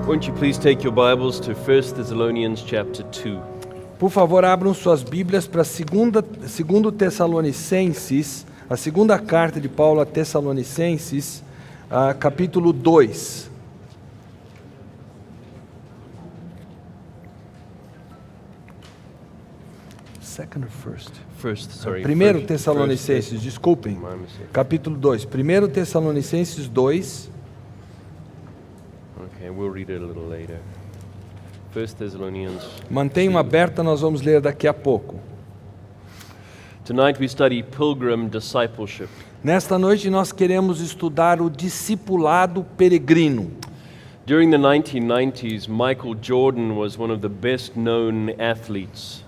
Won't you please take your Bibles to 1 Thessalonians chapter 2. Por favor, abram suas Bíblias para 2 Tessalonicenses, a segunda carta de Paulo a Tessalonicenses, capítulo 2. Second or first? First, sorry. 1 Tessalonicenses, desculpem. My mistake. Capítulo 2. 1 Tessalonicenses 2. Okay, we'll read it a little later. 1 Thessalonians. Mantenham aberta, nós vamos ler daqui a pouco. Tonight we study pilgrim discipleship. Nesta noite nós queremos estudar o discipulado peregrino. During the 1990s, Michael Jordan was one of the best known athletes.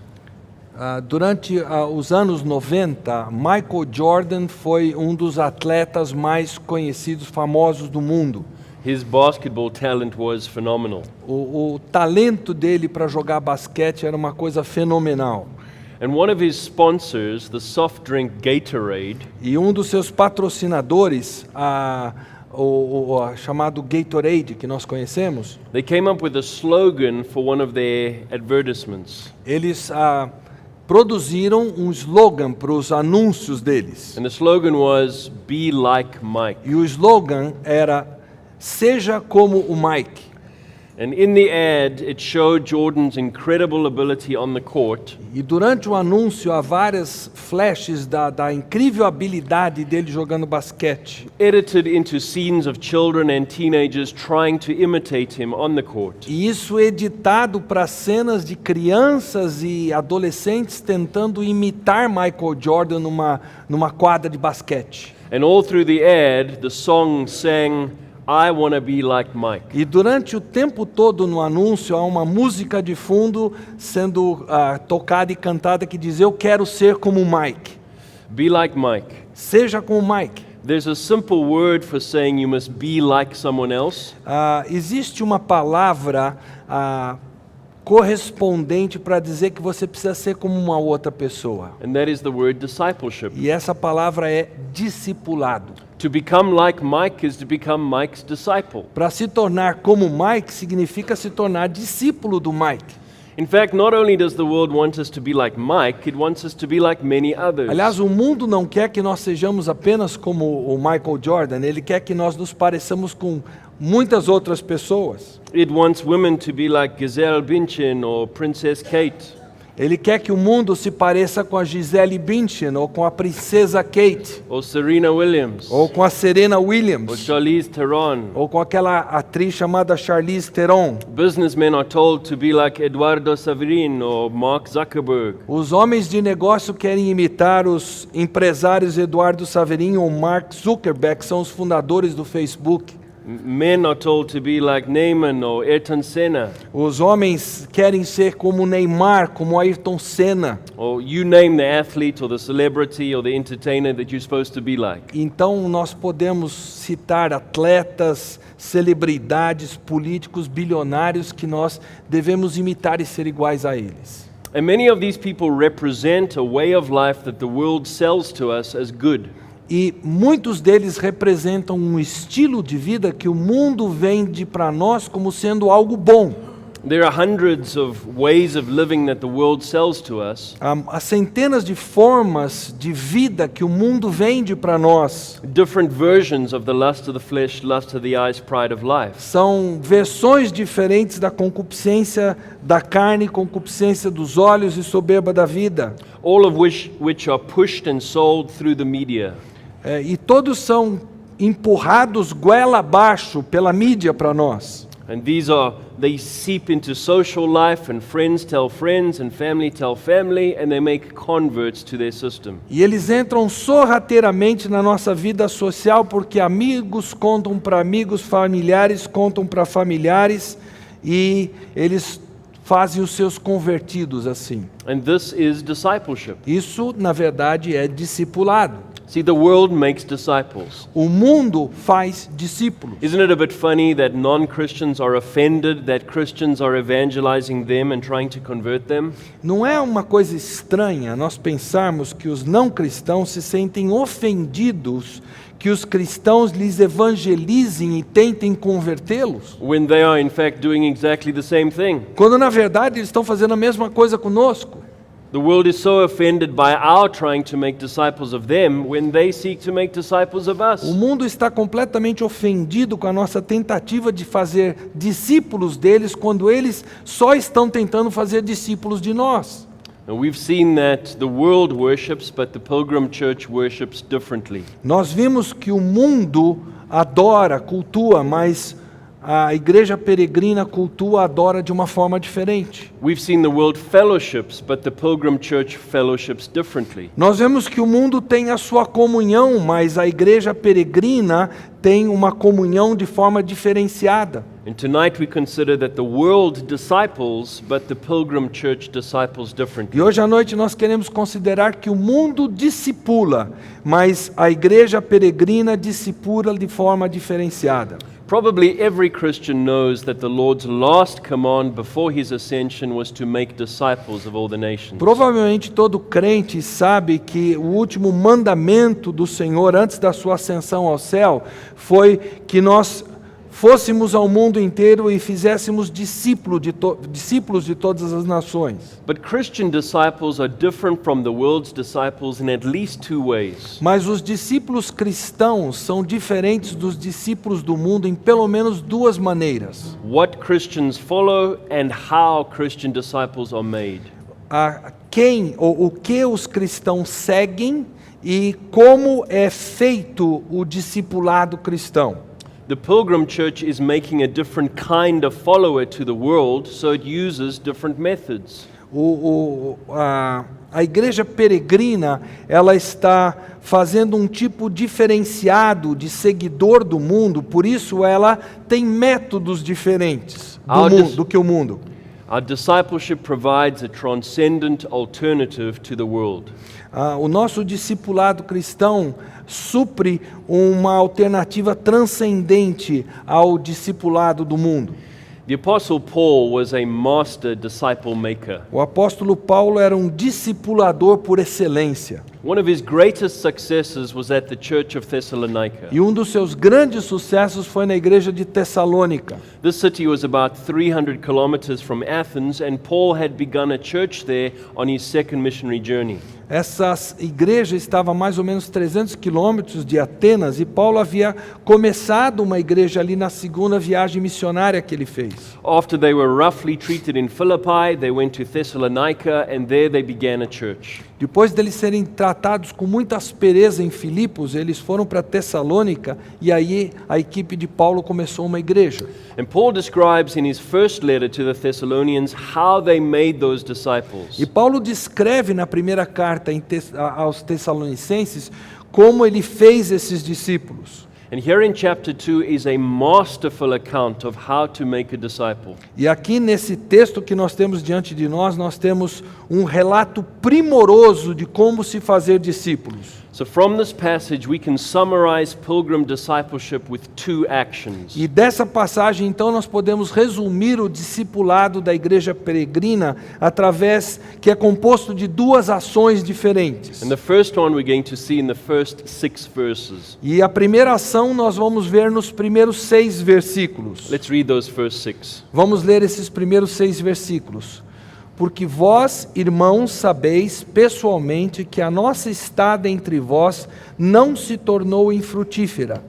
Durante os anos 90, Michael Jordan foi um dos atletas mais conhecidos, famosos do mundo. His basketball talent was phenomenal. O talento dele para jogar basquete era uma coisa fenomenal. And one of his sponsors, the soft drink Gatorade, E um dos seus patrocinadores, chamado Gatorade, que nós conhecemos, they came up with a slogan for one of their advertisements. eles produziram um slogan para os anúncios deles. And the slogan was, "Be like Mike." E o slogan era: seja como o Mike. And in the ad, it showed Jordan's incredible ability on the court, E durante o anúncio há várias flashes da incrível habilidade dele jogando basquete. edited into scenes of children and teenagers trying to imitate him on the court. E isso editado para cenas de crianças e adolescentes tentando imitar Michael Jordan numa quadra de basquete. And all through the ad, the song sang, "I want to be like Mike." E durante o tempo todo no anúncio há uma música de fundo sendo tocada e cantada que diz: eu quero ser como o Mike. Be like Mike. Seja como o Mike. There's a simple word for saying you must be like someone else. Existe uma palavra correspondente para dizer que você precisa ser como uma outra pessoa. And that is the word discipleship. E essa palavra é discipulado. To become like Mike is to become Mike's disciple. Para se tornar como Mike significa se tornar discípulo do Mike. In fact, not only does the world want us to be like Mike, it wants us to be like many others. Aliás, o mundo não quer que nós sejamos apenas como o Michael Jordan, ele quer que nós nos pareçamos com muitas outras pessoas. It wants women to be like Gisele Bündchen or Princess Kate. Ele quer que o mundo se pareça com a Gisele Bündchen, ou com a princesa Kate, Or Serena Williams, ou com a Serena or Williams, Charlize Theron. ou com aquela atriz chamada Charlize Theron. Businessmen are told to be like Eduardo Saverin or Mark Zuckerberg. Os homens de negócio querem imitar os empresários Eduardo Saverin ou Mark Zuckerberg, que são os fundadores do Facebook. Men are told to be like Neyman or Ayrton Senna, Os homens querem ser como Neymar, como Ayrton Senna. or you name the athlete or the celebrity or the entertainer that you're supposed to be like. Então nós podemos citar atletas, celebridades, políticos, bilionários que nós devemos imitar e ser iguais a eles. And many of these people represent a way of life that the world sells to us as good. E muitos deles representam um estilo de vida que o mundo vende para nós como sendo algo bom. There are hundreds of ways of living that the world sells to us. Há centenas de formas de vida que o mundo vende para nós. Different versions of the lust of the flesh, lust of the eyes, pride of life. São versões diferentes da concupiscência da carne, concupiscência dos olhos e soberba da vida. All of which are pushed and sold through the media. E todos são empurrados goela abaixo pela mídia para nós. And they seep into social life, and friends tell friends and family tell family, and they make converts to their system. E eles entram sorrateiramente na nossa vida social porque amigos contam para amigos, familiares contam para familiares, e eles fazem os seus convertidos assim. And this is discipleship. Isso, na verdade, é discipulado. See, the world makes disciples. O mundo faz discípulos. Isn't it a bit funny that non-Christians are offended that Christians are evangelizing them and trying to convert them? Não é uma coisa estranha nós pensarmos que os não cristãos se sentem ofendidos que os cristãos lhes evangelizem e tentem convertê-los, When they are in fact doing exactly the same thing. quando na verdade eles estão fazendo a mesma coisa conosco. The world is so offended by our trying to make disciples of them when they seek to make disciples of us. O mundo está completamente ofendido com a nossa tentativa de fazer discípulos deles quando eles só estão tentando fazer discípulos de nós. And we've seen that the world worships, but the Pilgrim Church worships differently. Nós vimos que o mundo adora, cultua, mas a igreja peregrina cultua, adora de uma forma diferente. We've seen the world fellowships, but the Pilgrim Church fellowships differently. Nós vemos que o mundo tem a sua comunhão, mas a igreja peregrina tem uma comunhão de forma diferenciada. And tonight we consider that the world disciples, but the Pilgrim Church disciples differently. E hoje à noite nós queremos considerar que o mundo discipula, mas a igreja peregrina discipula de forma diferenciada. Probably every Christian knows that the Lord's last command before his ascension was to make disciples of all the nations. Provavelmente todo crente sabe que o último mandamento do Senhor antes da sua ascensão ao céu foi que nós fôssemos ao mundo inteiro e fizéssemos discípulos de todas as nações. But Christian disciples are different from the world's disciples in at least two ways. Mas os discípulos cristãos são diferentes dos discípulos do mundo em pelo menos duas maneiras. What Christians follow and how Christian disciples are made. O que os cristãos seguem e como é feito o discipulado cristão. The Pilgrim Church is making a different kind of follower to the world, so it uses different methods. A igreja peregrina, ela está fazendo um tipo diferenciado de seguidor do mundo, por isso ela tem métodos diferentes do que o mundo. Our discipleship provides a transcendent alternative to the world. O nosso discipulado cristão supre uma alternativa transcendente ao discipulado do mundo. The Apostle Paul was a master disciple maker. O apóstolo Paulo era um discipulador por excelência. One of his greatest successes was at the Church of Thessalonica. E um dos seus grandes sucessos foi na igreja de Tessalônica. This city was about 300 kilometers from Athens, and Paul had begun a church there on his second missionary journey. Essa igreja estava a mais ou menos 300 quilômetros de Atenas e Paulo havia começado uma igreja ali na segunda viagem missionária que ele fez. After they were roughly treated in Philippi, they went to Thessalonica, and there they began a church. Depois deles serem tratados com muita aspereza em Filipos, eles foram para Tessalônica e aí a equipe de Paulo começou uma igreja. And Paul describes in his first letter to the Thessalonians how they made those disciples. E Paulo descreve na primeira carta aos Tessalonicenses como ele fez esses discípulos. And here in chapter 2 is a masterful account of how to make a disciple. E aqui nesse texto que nós temos diante de nós temos um relato primoroso de como se fazer discípulos. So from this passage we can summarize pilgrim discipleship with two actions. E dessa passagem então nós podemos resumir o discipulado da igreja peregrina através que é composto de duas ações diferentes. And the first one we're going to see in the first 6 verses. E a primeira ação nós vamos ver nos primeiros 6 versículos. Let's read those first 6. Vamos ler esses primeiros 6 versículos. Porque vós, irmãos, sabeis pessoalmente que a nossa estada entre vós não se tornou infrutífera,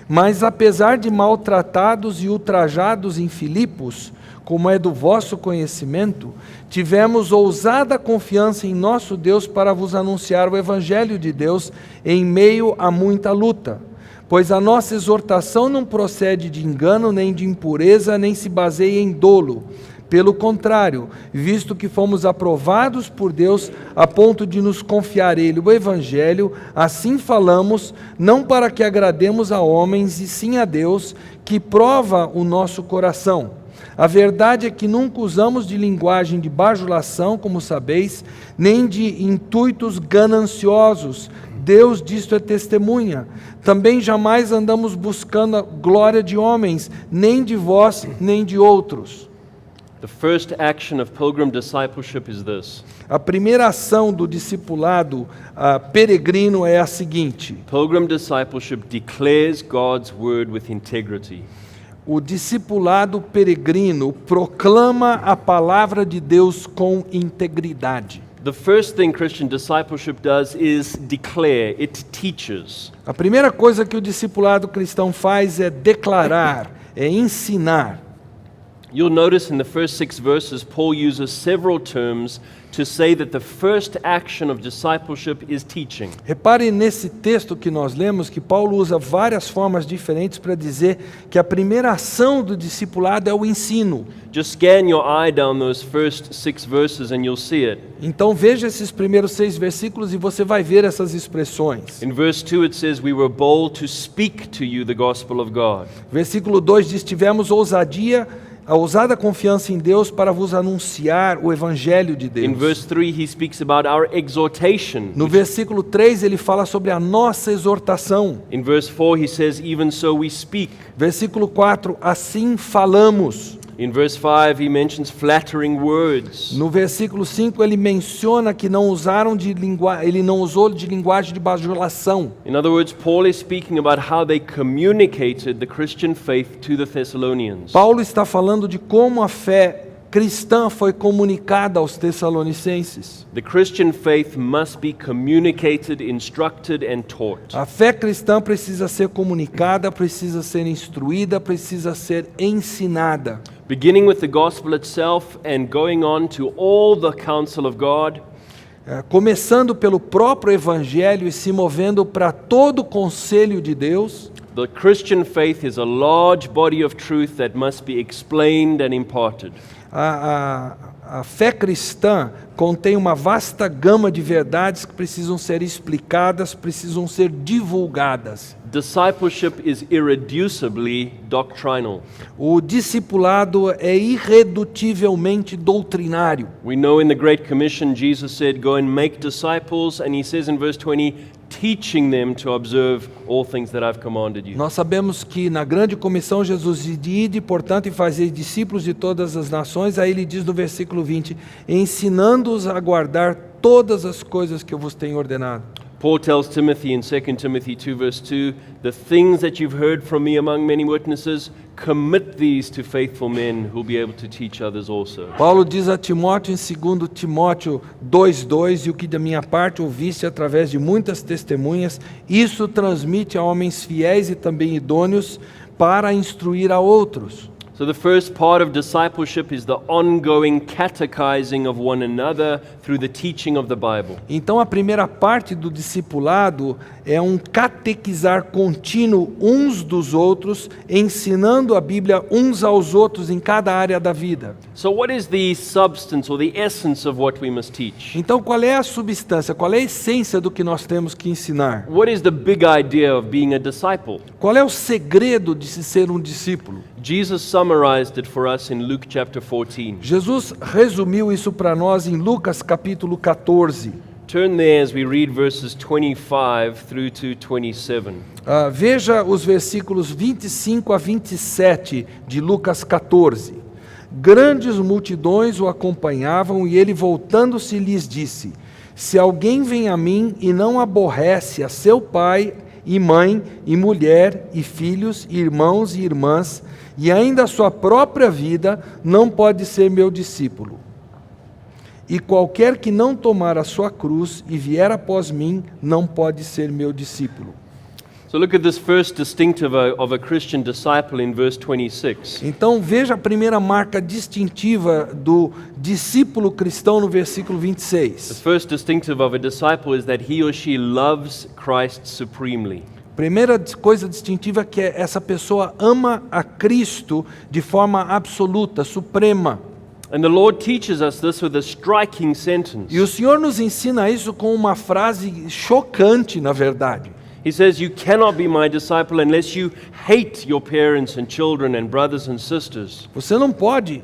mas apesar de maltratados e ultrajados em Filipos, como é do vosso conhecimento, tivemos ousada confiança em nosso Deus para vos anunciar o Evangelho de Deus em meio a muita luta. Pois a nossa exortação não procede de engano, nem de impureza, nem se baseia em dolo. Pelo contrário, visto que fomos aprovados por Deus a ponto de nos confiar Ele o Evangelho, assim falamos, não para que agrademos a homens, e sim a Deus, que prova o nosso coração. A verdade é que nunca usamos de linguagem de bajulação, como sabeis, nem de intuitos gananciosos, Deus disto é testemunha. Também jamais andamos buscando a glória de homens, nem de vós, nem de outros. The first action of pilgrim discipleship is this. A primeira ação do discipulado peregrino é a seguinte: Pilgrim discipleship declares God's word with integrity. o discipulado peregrino proclama a palavra de Deus com integridade. The first thing Christian discipleship does is declare, it teaches. A primeira coisa que o discipulado cristão faz é declarar, é ensinar. You'll notice in the first 6 verses, Paul uses several terms to say that the first action of discipleship is teaching. Repare nesse texto que nós lemos que Paulo usa várias formas diferentes para dizer que a primeira ação do discipulado é o ensino. Just scan your eye down those first 6 verses and you'll see it. Então veja esses primeiros 6 versículos e você vai ver essas expressões. In verse 2 it says, we were bold to speak to you the gospel of God. Versículo 2 diz: tivemos a ousada confiança em Deus para vos anunciar o evangelho de In Deus. verse 3 he speaks about our exhortation. No versículo 3 ele fala sobre a nossa exortação. In verse 4 he says, even so we speak. Versículo 4, assim falamos. In verse 5 he mentions flattering words. No versículo 5 ele menciona que ele não usou de linguagem de bajulação. In other words, Paul is speaking about how they communicated the Christian faith to the Thessalonians. Paulo está falando de como a fé cristã foi comunicada aos Tessalonicenses. The Christian faith must be communicated, instructed and taught. A fé cristã precisa ser comunicada, precisa ser instruída, precisa ser ensinada. Beginning with the gospel itself and going on to all the counsel of God. Começando pelo próprio evangelho e se movendo para todo o conselho de Deus. The Christian faith is a large body of truth that must be explained and imparted. A fé cristã contém uma vasta gama de verdades que precisam ser explicadas, precisam ser divulgadas. Discipleship is irreducibly doctrinal. O discipulado é irredutivelmente doutrinário. We know in the Great Commission Jesus said, go and make disciples, and he says in verse 20, teaching them to observe all things that I've commanded you. Nós sabemos que na grande comissão Jesus diz: ide, portanto, e fazei discípulos de todas as nações. Aí ele diz no versículo 20, ensinando-os a guardar todas as coisas que eu vos tenho ordenado. Paul tells Timothy in 2 Timothy 2 verse 2, the things that you've heard from me among many witnesses, commit these to faithful men who will be able to teach others also. Paulo diz a Timóteo em 2 Timóteo 2:2, e o que da minha parte ouviste através de muitas testemunhas, isso transmite a homens fiéis e também idôneos para instruir a outros. So the first part of discipleship is the ongoing catechizing of one another through the teaching of the Bible. Então a primeira parte do discipulado é um catequizar contínuo uns dos outros, ensinando a Bíblia uns aos outros em cada área da vida. So what is the substance or the essence of what we must teach? Então qual é a substância, qual é a essência do que nós temos que ensinar? What is the big idea of being a disciple? Qual é o segredo de se ser um discípulo? Jesus summarized it for us in Luke chapter 14. Jesus resumiu isso para nós em Lucas capítulo 14. Turn there as we read verses 25 through to 27. Veja os versículos 25 a 27 de Lucas 14. Grandes multidões o acompanhavam e ele, voltando-se, lhes disse: se alguém vem a mim e não aborrece a seu pai e mãe e mulher e filhos e irmãos e irmãs e ainda a sua própria vida, não pode ser meu discípulo. E qualquer que não tomar a sua cruz e vier após mim, não pode ser meu discípulo. So look at this first distinctive of a Christian disciple in verse 26. Então veja a primeira marca distintiva do discípulo cristão no versículo The 26. first distinctive of a disciple is that he or she loves Christ supremely. Primeira coisa distintiva é que essa pessoa ama a Cristo de forma absoluta, suprema. And the Lord teaches us this with a striking sentence. E o Senhor nos ensina isso com uma frase chocante, na verdade. He says, you cannot be my disciple unless you hate your parents and children and brothers and sisters. Você não pode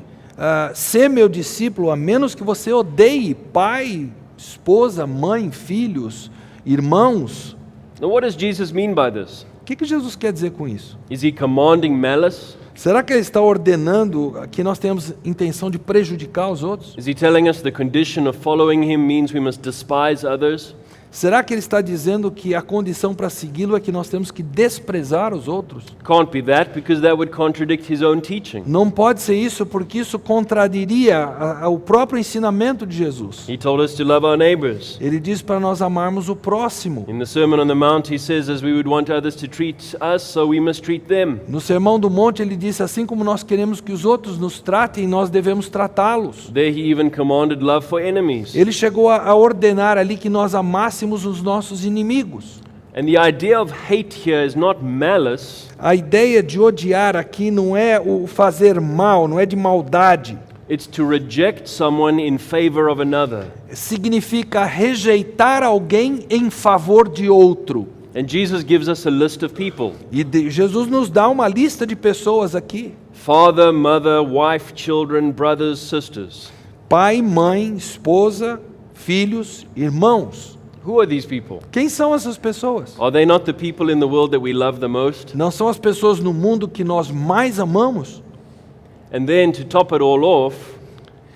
ser meu discípulo a menos que você odeie pai, esposa, mãe, filhos, irmãos. Now, what does Jesus mean by this? O que Jesus quer dizer com isso? Is he commanding malice? Será que ele está ordenando que nós tenhamos intenção de prejudicar os outros? Is he telling us the condition of following him means we must despise others? Será que ele está dizendo que a condição para segui-lo é que nós temos que desprezar os outros? Can't be that, because that would contradict his own teaching. Não pode ser isso, porque isso contradiria o próprio ensinamento de Jesus. He told us to love our neighbors. Ele diz para nós amarmos o próximo. In the Sermon on the Mount, he says, as we would want others to treat us, so we must treat them. No Sermão do Monte ele disse, assim como nós queremos que os outros nos tratem, nós devemos tratá-los. There he even commanded love for enemies. Ele chegou a ordenar ali que nós amássemos os nossos inimigos. And the idea of hate here is not malice. A ideia de odiar aqui não é o fazer mal, não é de maldade. It's to reject someone in favor of another. Significa rejeitar alguém em favor de outro. And Jesus gives us a list of people. E Jesus nos dá uma lista de pessoas aqui. Father, mother, wife, children, brothers, sisters. Pai, mãe, esposa, filhos, irmãos. Who are these people? Quem são essas pessoas? Are they not the people in the world that we love the most? Não são as pessoas no mundo que nós mais amamos? And then to top it all off,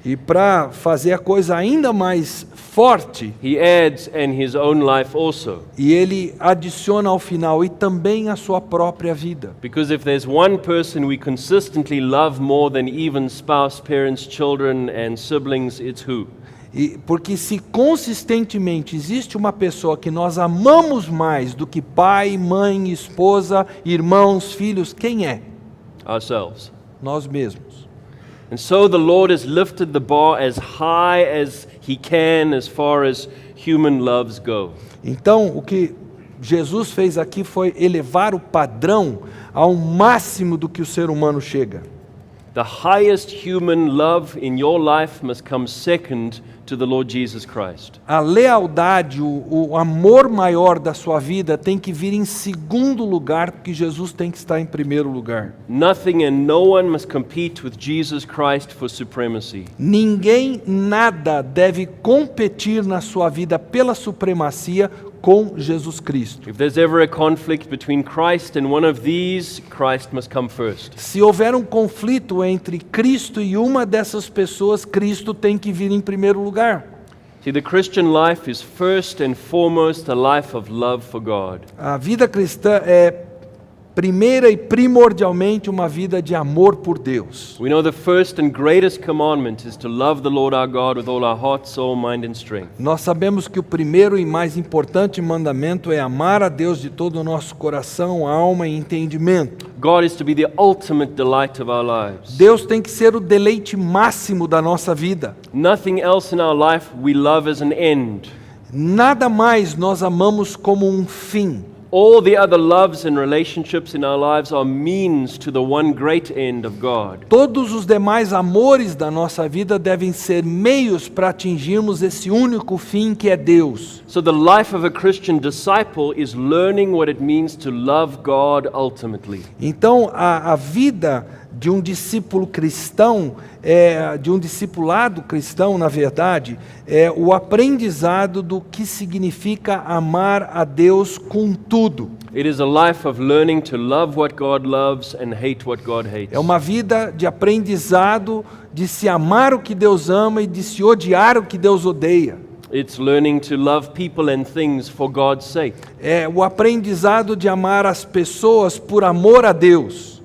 E para fazer a coisa ainda mais forte, he adds, and his own life also. e ele adiciona ao final, e também a sua própria vida. Because if there's one person we consistently love more than even spouse, parents, children, and siblings, it's who? Porque se consistentemente existe uma pessoa que nós amamos mais do que pai, mãe, esposa, irmãos, filhos, quem é? Ourselves. Nós mesmos. And so the Lord has lifted the bar as high as he can as far as human loves go. Então, o que Jesus fez aqui foi elevar o padrão ao máximo do que o ser humano chega. The highest human love in your life must come second to the Lord Jesus Christ. A lealdade, o amor maior da sua vida tem que vir em segundo lugar, porque Jesus tem que estar em primeiro lugar. Nothing and no one must compete with Jesus Christ for supremacy. Ninguém, nada deve competir na sua vida pela supremacia com Jesus Cristo. If there's ever a conflict between Christ and one of these, Christ must come first. Se houver um conflito entre Cristo e uma dessas pessoas, Cristo tem que vir em primeiro lugar. See, the Christian life is first and foremost a life of love for God. A vida cristã é primeira e primordialmente uma vida de amor por Deus. We know the first and greatest commandment is to love the Lord our God with all our heart, soul, mind and strength. Nós sabemos que o primeiro e mais importante mandamento é amar a Deus de todo o nosso coração, alma e entendimento. God is to be the ultimate delight of our lives. Deus tem que ser o deleite máximo da nossa vida. Nothing else in our life we love as an end. Nada mais nós amamos como um fim. All the other loves and relationships in our lives are means to the one great end of God. Todos os demais amores da nossa vida devem ser meios para atingirmos esse único fim que é Deus. So the life of a Christian disciple is learning what it means to love God ultimately. Então, a vida de um discípulo cristão, de um discipulado cristão, na verdade, é o aprendizado do que significa amar a Deus com tudo. It is a life of learning to love what God loves and hate what God hates. É uma vida de aprendizado de se amar o que Deus ama e de se odiar o que Deus odeia. It's learning to love people and things for God's sake. É o aprendizado de amar as pessoas por amor a Deus.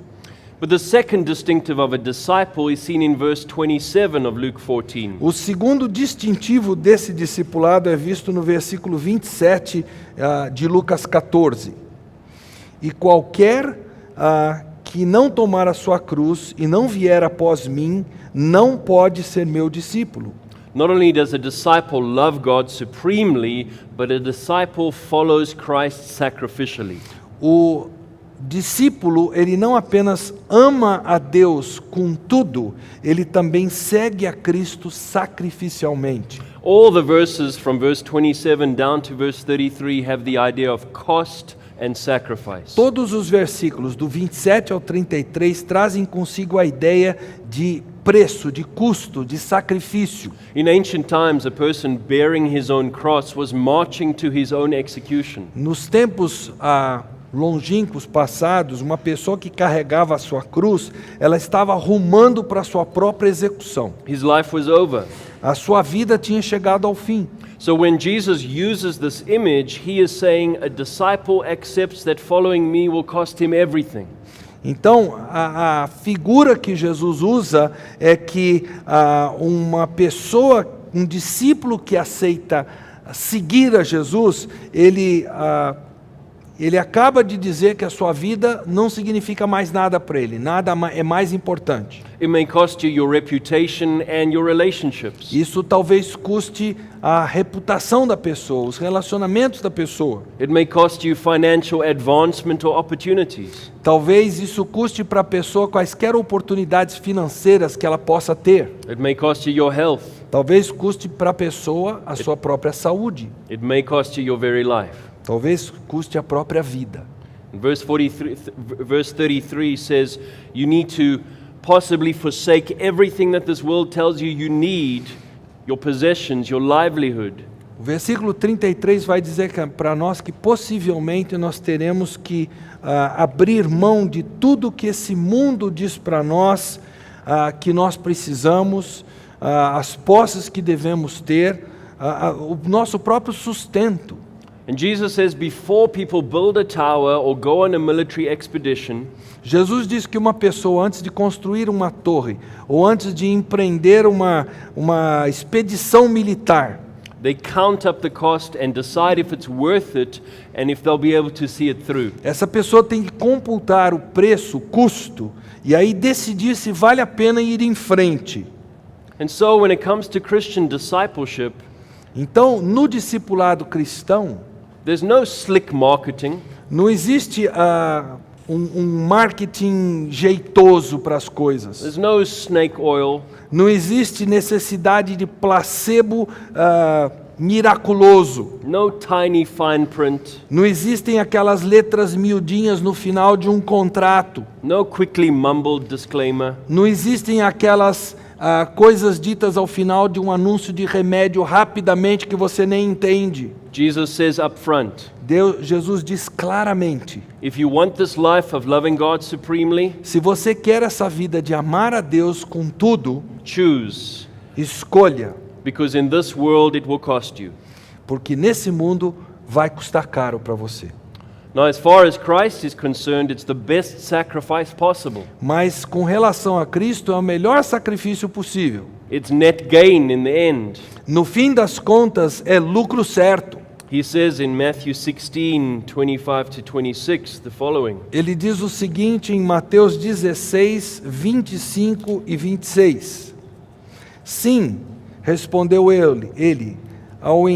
But the second distinctive of a disciple is seen in verse 27 of Luke 14. O segundo distintivo desse discipulado é visto no versículo 27 de Lucas 14. E qualquer que não tomar a sua cruz e não vier após mim, não pode ser meu discípulo. Not only does a disciple love God supremely, but a disciple follows Christ sacrificially. O discípulo, ele não apenas ama a Deus com tudo, ele também segue a Cristo sacrificialmente. All the verses from verse 27 down to verse 33 have the idea of cost and sacrifice. Todos os versículos do 27 ao 33 trazem consigo a ideia de preço, de custo, de sacrifício. In ancient times, a person bearing his own cross was marching to his own execution. Nos tempos longínquos passados, uma pessoa que carregava a sua cruz, ela estava rumando para a sua própria execução. His life was over. A sua vida tinha chegado ao fim. So when Jesus uses this image, he is saying a disciple accepts that following me will cost him everything. Então, a figura que Jesus usa é que uma pessoa, um discípulo que aceita seguir a Jesus, ele acaba de dizer que a sua vida não significa mais nada para ele, nada é mais importante. It may cost you your reputation and your relationships. Isso talvez custe a reputação da pessoa, os relacionamentos da pessoa. It may cost you financial advancement or opportunities. Talvez isso custe para a pessoa quaisquer oportunidades financeiras que ela possa ter. It may cost you your health. Talvez custe para a pessoa a sua própria saúde. It may cost you your very life. Talvez custe a própria vida. Verse 33 says you need to possibly forsake everything that this world tells you you need, your possessions, your livelihood. O versículo 33 vai dizer para nós que possivelmente nós teremos que abrir mão de tudo que esse mundo diz para nós que nós precisamos, as posses que devemos ter, o nosso próprio sustento. And Jesus says before people build a tower or go on a military expedition, Jesus diz que uma pessoa, antes de construir uma torre, ou antes de empreender uma expedição militar, they count up the cost and decide if it's worth it and if they'll be able to see it through. essa pessoa tem que computar o preço, o custo, e aí decidir se vale a pena ir em frente. And so when it comes to Christian discipleship, Então, no discipulado cristão, there's no slick marketing. não existe um marketing jeitoso para as coisas. There's no snake oil. Não existe necessidade de placebo miraculoso. No tiny fine print. Não existem aquelas letras miudinhas no final de um contrato. No quickly mumbled disclaimer. Não existem aquelas coisas ditas ao final de um anúncio de remédio rapidamente que você nem entende. Jesus says up front, Jesus diz claramente: if you want this life of loving God supremely, se você quer essa vida de amar a Deus com tudo, choose, escolha, because in this world it will cost you. porque nesse mundo vai custar caro para você. Now, as far as Christ is concerned, it's the best sacrifice possible. Mas com relação a Cristo, é o melhor sacrifício possível. It's net gain in the end. No fim das contas, é lucro certo. He says in Matthew 16, 25 to 26, the following. Ele diz o seguinte em Mateus 16, 25 e 26. Sim, respondeu ele ao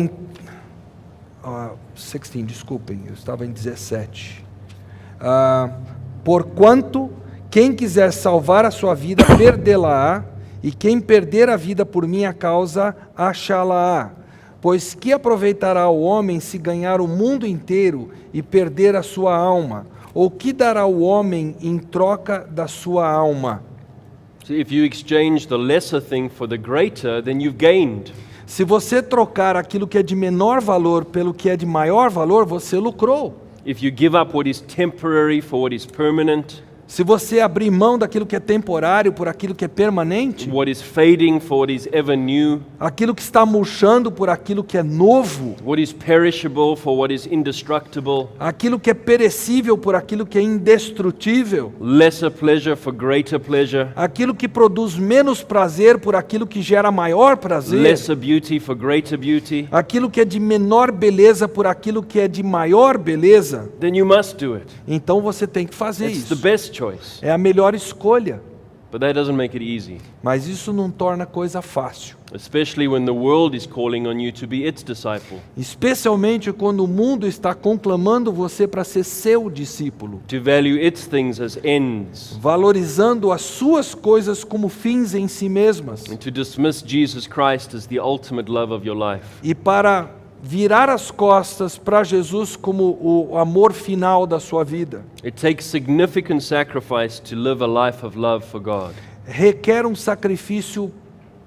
16, desculpem, eu estava em 17. Porquanto quem quiser salvar a sua vida, perdê-la-á, e quem perder a vida por minha causa, achá-la-á. Pois que aproveitará o homem se ganhar o mundo inteiro e perder a sua alma? Ou que dará o homem em troca da sua alma? So if you exchange the lesser thing for the greater, then you've gained. Se você trocar aquilo que é de menor valor pelo que é de maior valor, você lucrou. If you give up what is temporary for what is permanent, Se você abrir mão daquilo que é temporário por aquilo que é permanente, what is fading for what is ever new, aquilo que está murchando por aquilo que é novo, what is perishable for what is indestructible, aquilo que é perecível por aquilo que é indestrutível, lesser pleasure for greater pleasure, aquilo que produz menos prazer por aquilo que gera maior prazer, lesser beauty for greater beauty, aquilo que é de menor beleza por aquilo que é de maior beleza, then you must do it. então você tem que fazer It's the isso. best choice. É a melhor escolha, But that doesn't make it easy, mas isso não torna a coisa fácil. especially when the world is calling on you to be its disciple, Especialmente quando o mundo está conclamando você para ser seu discípulo, to value its things as ends, valorizando as suas coisas como fins em si mesmas, and to dismiss Jesus Christ as the ultimate love of your life. e para virar as costas para Jesus como o amor final da sua vida. It takes significant sacrifice to live a life of love for God. requer um sacrifício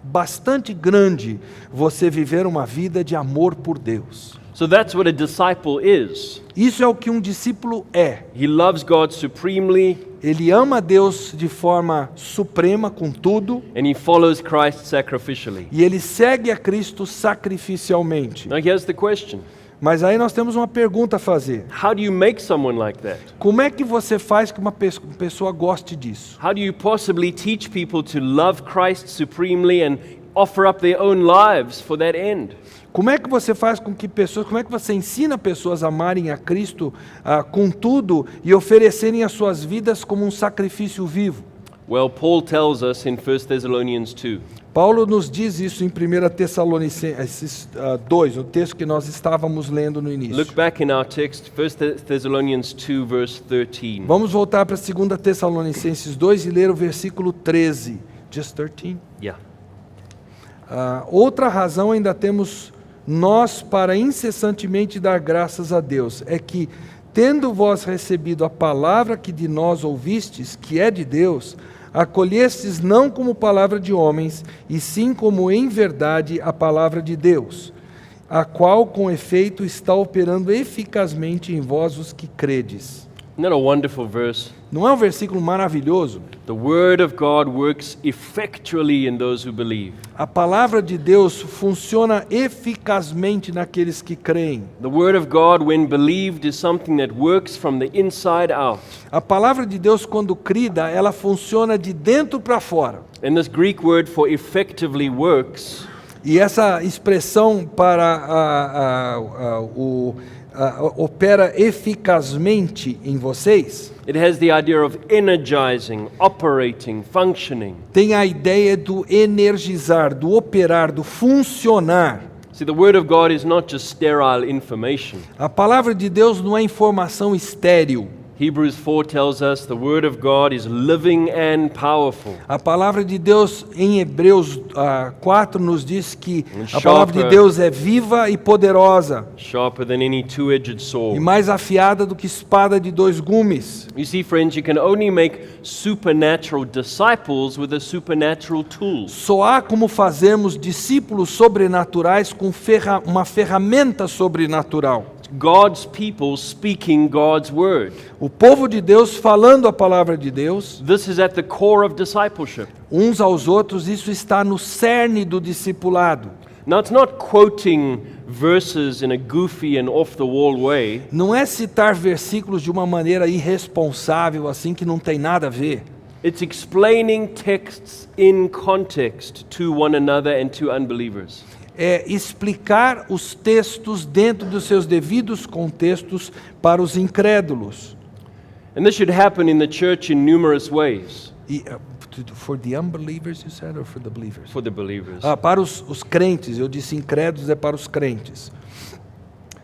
bastante grande você viver uma vida de amor por Deus. So that's what a disciple is. Isso é o que um discípulo é. He loves God supremely, Ele ama Deus de forma suprema, com tudo, and he follows Christ sacrificially. e ele segue a Cristo sacrificialmente. Now here's the question. Mas aí nós temos uma pergunta a fazer. How do you make someone like that? Como é que você faz que uma pessoa goste disso? How do you possibly teach people to love Christ supremely and offer up their own lives for that end? Como é que você faz com que pessoas, como é que você ensina pessoas a amarem a Cristo com tudo e oferecerem as suas vidas como um sacrifício vivo? Well, Paul tells us in 1 Thessalonians 2. Paulo nos diz isso em 1 Tessalonicenses 2, o texto que nós estávamos lendo no início. Look back in our text, 1 Thessalonians 2, verse 13. Vamos voltar para 2 Tessalonicenses 2 e ler o versículo 13. Just 13? Yeah. Outra razão ainda temos nós para incessantemente dar graças a Deus, é que, tendo vós recebido a palavra que de nós ouvistes, que é de Deus, acolhestes não como palavra de homens, e sim como em verdade a palavra de Deus, a qual com efeito está operando eficazmente em vós os que credes. Isn't that a wonderful verse? Não é um versículo maravilhoso? The word of God works effectually in those who believe. A palavra de Deus funciona eficazmente naqueles que creem. The word of God, when believed, is something that works from the inside out. A palavra de Deus, quando crida, ela funciona de dentro para fora. And this Greek word for effectively works E essa expressão para opera eficazmente em vocês, it has the idea of energizing, operating, functioning. tem a ideia do energizar, do operar, do funcionar. See, the word of God is not just sterile information. A palavra de Deus não é informação estéril. Hebrews 4 tells us the word of God is living and powerful. A palavra de Deus em Hebreus 4 nos diz que a Sharper. palavra de Deus é viva e poderosa, Sharper than any two-edged e sword. mais afiada do que espada de dois gumes. You see, friends, you can only make supernatural disciples with a supernatural tool. Só há como fazermos discípulos sobrenaturais com uma ferramenta sobrenatural. God's people speaking God's word. O povo de Deus falando a palavra de Deus, This is at the core of discipleship. uns aos outros, isso está no cerne do discipulado. Now, it's not quoting verses in a goofy and off-the-wall way. Não é citar versículos de uma maneira irresponsável, assim que não tem nada a ver. It's explaining texts in context to one another and to unbelievers. É explicar os textos dentro dos seus devidos contextos para os incrédulos. And this should happen in the church in numerous ways E, for the unbelievers, you said, or for the believers? for the believers. Para os crentes, eu disse incrédulos, é para os crentes.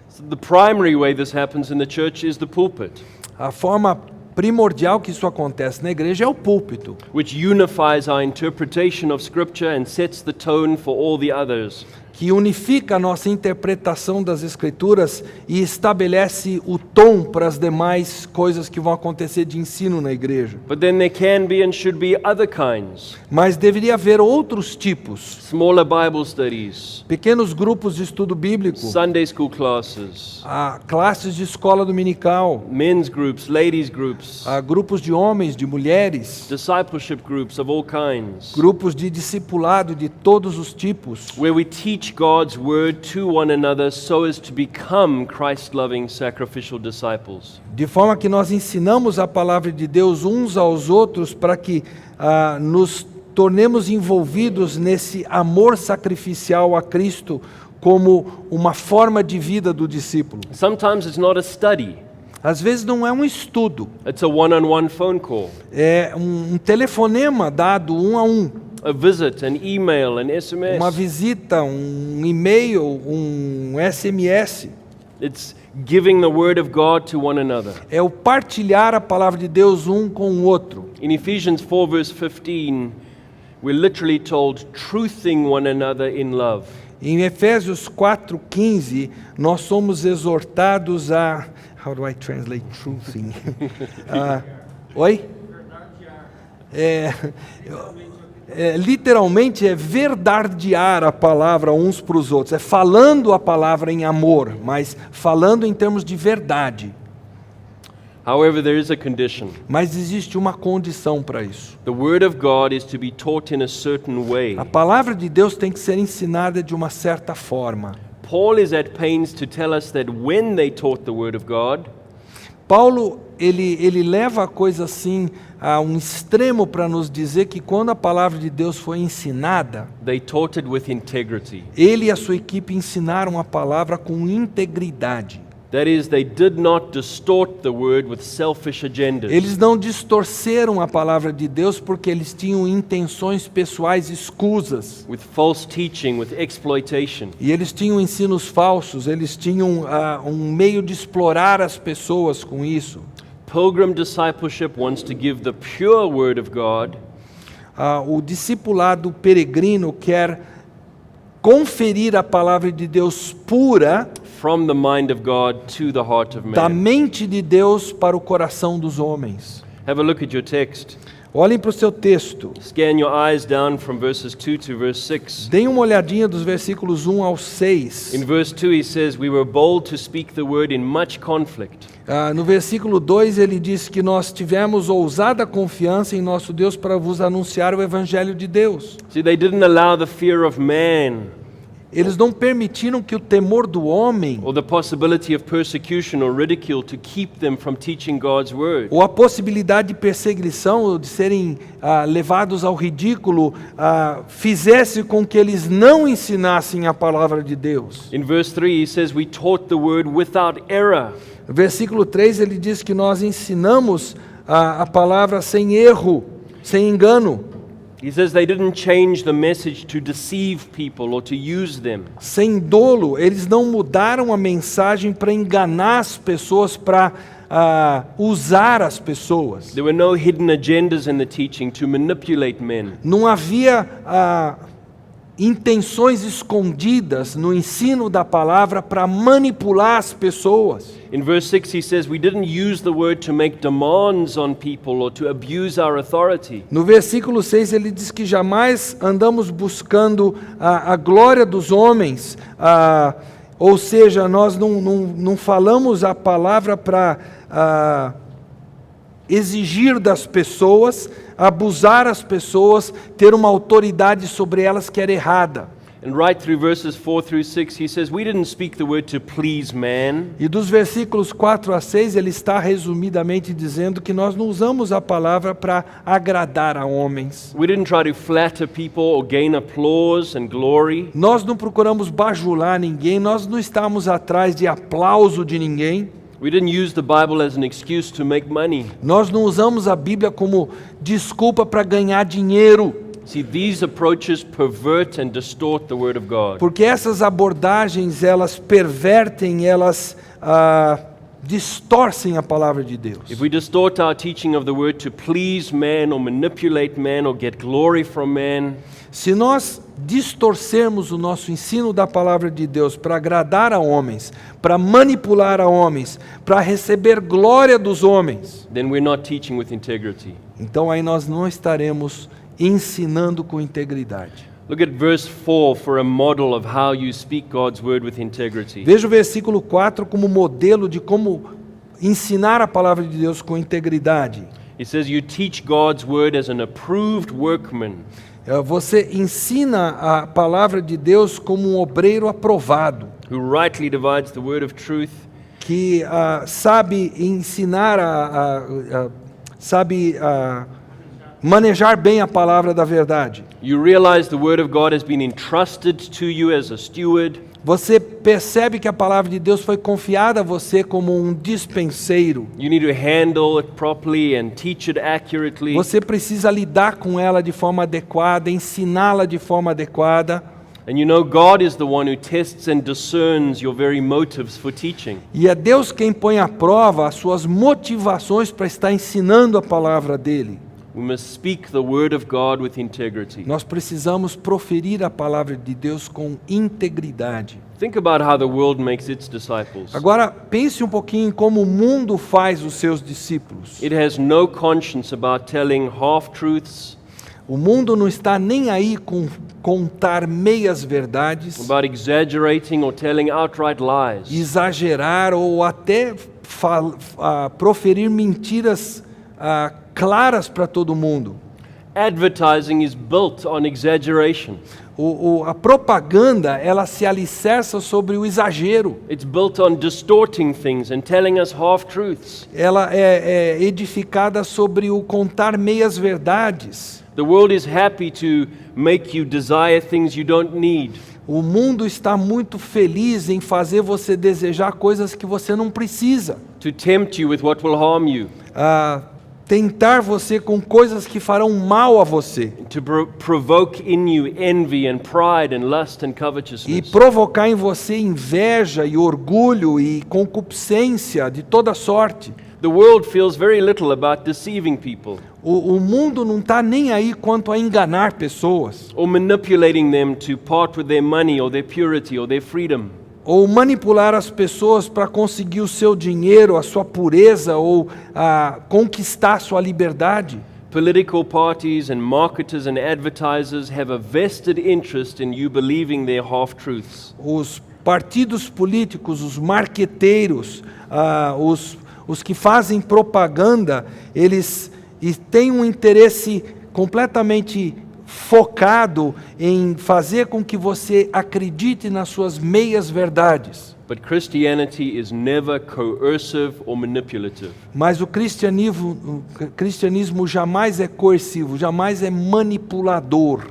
So the primary way this happens in the church is the pulpit, A forma primordial que isso acontece na igreja é o púlpito, which unifies our interpretation of Scripture and sets the tone for all the others. que unifica a nossa interpretação das Escrituras e estabelece o tom para as demais coisas que vão acontecer de ensino na igreja. But then there can be and should be other kinds. Mas deveria haver outros tipos, Smaller Bible studies, pequenos grupos de estudo bíblico, Sunday school classes, classes de escola dominical, men's groups, ladies groups, grupos de homens, de mulheres, discipleship groups of all kinds, grupos de discipulado de todos os tipos, where we teach God's word to one another so as to become Christ-loving sacrificial disciples. de forma que nós ensinamos a palavra de Deus uns aos outros para que nos tornemos envolvidos nesse amor sacrificial a Cristo como uma forma de vida do discípulo. Sometimes it's not a study, Às vezes não é um estudo, it's a one-on-one phone call, é um telefonema dado um a um, a visit, an email, an SMS. uma visita, um e-mail, um SMS. It's giving the word of God to one another. É o partilhar a palavra de Deus um com o outro. In Ephesians 4 verse 15, we're literally told, truthing one another in love. Em Efésios 4:15, nós somos exortados a... How do I translate truthing? Oi? literalmente é verdadear a palavra uns para os outros. É falando a palavra em amor, mas falando em termos de verdade. However, there is a condition. Mas existe uma condição para isso. The Word of God is to be taught in a certain way. A palavra de Deus tem que ser ensinada de uma certa forma. Paul is at pains to tell us that when they taught the Word of God, Paulo, ele leva a coisa assim a um extremo para nos dizer que quando a palavra de Deus foi ensinada, they taught it with integrity. ele e a sua equipe ensinaram a palavra com integridade. That is, they did not distort the Word with selfish agendas. Eles não distorceram a palavra de Deus porque eles tinham intenções pessoais escusas. With false teaching, with exploitation. E eles tinham ensinos falsos, eles tinham um meio de explorar as pessoas com isso. Pilgrim discipleship wants to give the pure Word of God O discipulado peregrino quer conferir a palavra de Deus pura from the mind of God to the heart of da man. mente de Deus para o coração dos homens. Have a look at your text. Olhem para o seu texto. Scan your eyes down from verses 2 to verse 6. Deem uma olhadinha dos versículos 1 ao 6. In verse 2 he says, "We were bold to speak the word in much conflict." No versículo 2 ele diz que nós tivemos ousada confiança em nosso Deus para vos anunciar o evangelho de Deus. See, they didn't allow the fear of man Eles não permitiram que o temor do homem or the possibility of persecution or ridicule to keep them from teaching God's word. ou a possibilidade de perseguição, ou de serem levados ao ridículo, fizesse com que eles não ensinassem a palavra de Deus. In verse 3 he says, "We taught the word without error." No versículo 3 ele diz que nós ensinamos a palavra sem erro, sem engano, He says they didn't change the message to deceive people or to use them. sem dolo. Eles não mudaram a mensagem para enganar as pessoas, para usar as pessoas. There were no hidden agendas in the teaching to manipulate men. Não havia intenções escondidas no ensino da palavra para manipular as pessoas. In verse 6 he says, "We didn't use the word to make demands on people or to abuse our authority." No versículo 6 ele diz que jamais andamos buscando a glória dos homens, ou seja, nós não falamos a palavra para exigir das pessoas, abusar as pessoas, ter uma autoridade sobre elas que era errada. And right through verses 4 through 6 he says, "We didn't speak the word to please man." E dos versículos 4 a 6 ele está resumidamente dizendo que nós não usamos a palavra para agradar a homens. We didn't try to flatter people or gain applause and glory. Nós não procuramos bajular ninguém, nós não estamos atrás de aplauso de ninguém. We didn't use the Bible as an excuse to make money. Nós não usamos a Bíblia como desculpa para ganhar dinheiro, See, these approaches pervert and distort the word of God. porque essas abordagens elas pervertem, elas distorcem a palavra de Deus. If we distort our teaching of the word to please man or manipulate man or get glory from man, Se nós distorcermos o nosso ensino da palavra de Deus para agradar a homens, para manipular a homens, para receber glória dos homens, then we're not teaching with integrity. então aí nós não estaremos ensinando com integridade. Look at verse 4 for a model of how you speak God's word with integrity. Veja o versículo 4 como modelo de como ensinar a palavra de Deus com integridade. It says, "You teach God's word as an approved workman." Você ensina a palavra de Deus como um obreiro aprovado, Who rightly divides the word of truth, que sabe ensinar, sabe manejar bem a palavra da verdade. you realize the word of God has been entrusted to you as a steward. Você percebe que a palavra de Deus foi confiada a você como um dispenseiro. You need to handle it properly and teach it accurately. Você precisa lidar com ela de forma adequada, ensiná-la de forma adequada. And you know God is the one who tests and discerns your very motives for teaching. E é Deus quem põe à prova as suas motivações para estar ensinando a palavra dele. We must speak the word of God with integrity. Nós precisamos proferir a palavra de Deus com integridade. Think about how the world makes its disciples. Agora, pense um pouquinho em como o mundo faz os seus discípulos. It has no conscience about telling half-truths, O mundo não está nem aí com contar meias verdades, about exaggerating or telling outright lies. exagerar ou até proferir mentiras claras para todo mundo. Advertising is built on exaggeration. A propaganda, ela se alicerça sobre o exagero. It's built on distorting things and telling us half-truths. Ela é edificada sobre o contar meias verdades. The world is happy to make you desire things you don't need. O mundo está muito feliz em fazer você desejar coisas que você não precisa. To tempt you with what will harm you. Tentar você com coisas que farão mal a você. To provoke in you envy and pride and lust and E covetousness. provocar em você inveja e orgulho e concupiscência de toda sorte. The world feels very little about deceiving people O mundo não está nem aí quanto a enganar pessoas. or manipulating them to part with their money or their purity or their freedom. Ou manipular as pessoas para conseguir o seu dinheiro, a sua pureza ou conquistar a sua liberdade. Political parties and marketers and advertisers have a vested interest in you believing their half-truths. Os partidos políticos, os marqueteiros, os que fazem propaganda, eles têm um interesse completamente focado em fazer com que você acredite nas suas meias verdades. But Christianity is never coercive or manipulative. Mas o cristianismo jamais é coercivo, jamais é manipulador.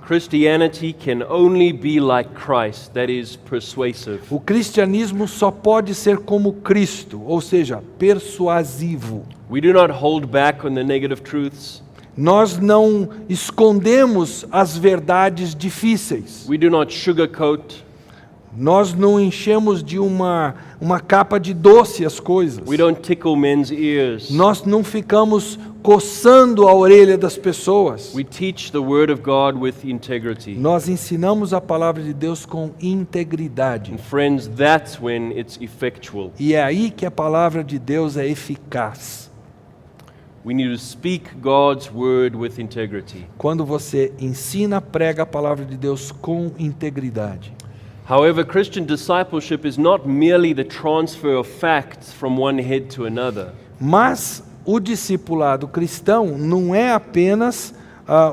Christianity can only be like Christ, that is persuasive. O cristianismo só pode ser como Cristo, ou seja, persuasivo. We do not hold back on the negative truths. Nós não escondemos as verdades difíceis. We do not sugarcoat. Nós não enchemos de uma capa de doce as coisas. We don't tickle men's ears. Nós não ficamos coçando a orelha das pessoas. We teach the word of God with integrity. Nós ensinamos a palavra de Deus com integridade. And friends, that's when it's effectual. E é aí que a palavra de Deus é eficaz. We need to speak God's word with integrity. Quando você ensina, prega a palavra de Deus com integridade. However, Christian discipleship is not merely the transfer of facts from one head to another. Mas o discipulado cristão não é apenas